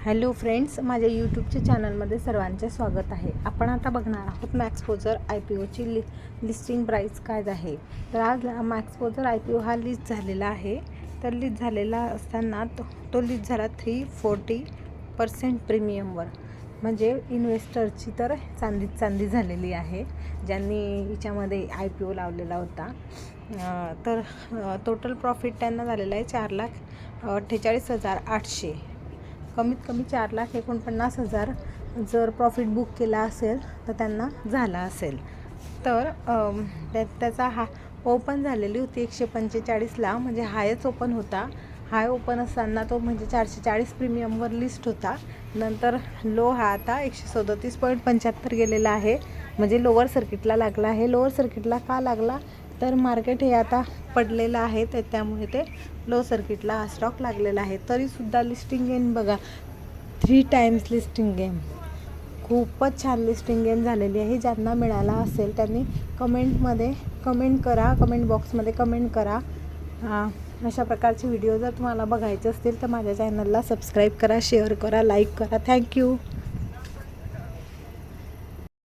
Hello friends, माझ्या यूट्यूबच्या चॅनलमध्ये सर्वांचे स्वागत आहे. आपण आता बघणार आहोत मॅक्सपोजर IPOची लिस्टिंग प्राईस काय आहे. तर आज मॅक्सपोजर IPO हा लिस्ट झालेला आहे. तर लिस्ट झालेला असताना तो लिस्ट झाला 340% प्रीमियमवर, म्हणजे इन्व्हेस्टरची तर चांदी झालेली आहे ज्यांनी हिच्यामध्ये IPO लावलेला होता. तर टोटल प्रॉफिट त्यांना झालेला आहे 4,48,800. कमीत कमी 4,49,000 जर प्रॉफिट बुक केला असेल तर त्यांना झाला असेल. तर त्याचा ओपन झालेली होती 145ला, म्हणजे हायच ओपन होता. हाय ओपन असताना तो म्हणजे 440 प्रीमियमवर लिस्ट होता. नंतर लो हा आता 137.75 गेलेला आहे, म्हणजे लोअर सर्किटला लागला आहे. लोअर सर्किटला का लागला तर मार्केट हे आता पडलेलं आहे, तर त्यामुळे ते लो सर्किटला हा स्टॉक लागलेला आहे. तरीसुद्धा लिस्टिंग गेन बघा, 3 टाइम्स लिस्टिंग गेन, खूपच छान लिस्टिंग गेन झालेली आहे. ज्यांना मिळाला असेल त्यांनी कमेंट करा, कमेंट बॉक्समध्ये कमेंट करा. अशा प्रकारचे व्हिडिओ जर तुम्हाला बघायचे असतील तर माझ्या चॅनलला सबस्क्राईब करा, शेअर करा, लाईक करा. थँक्यू.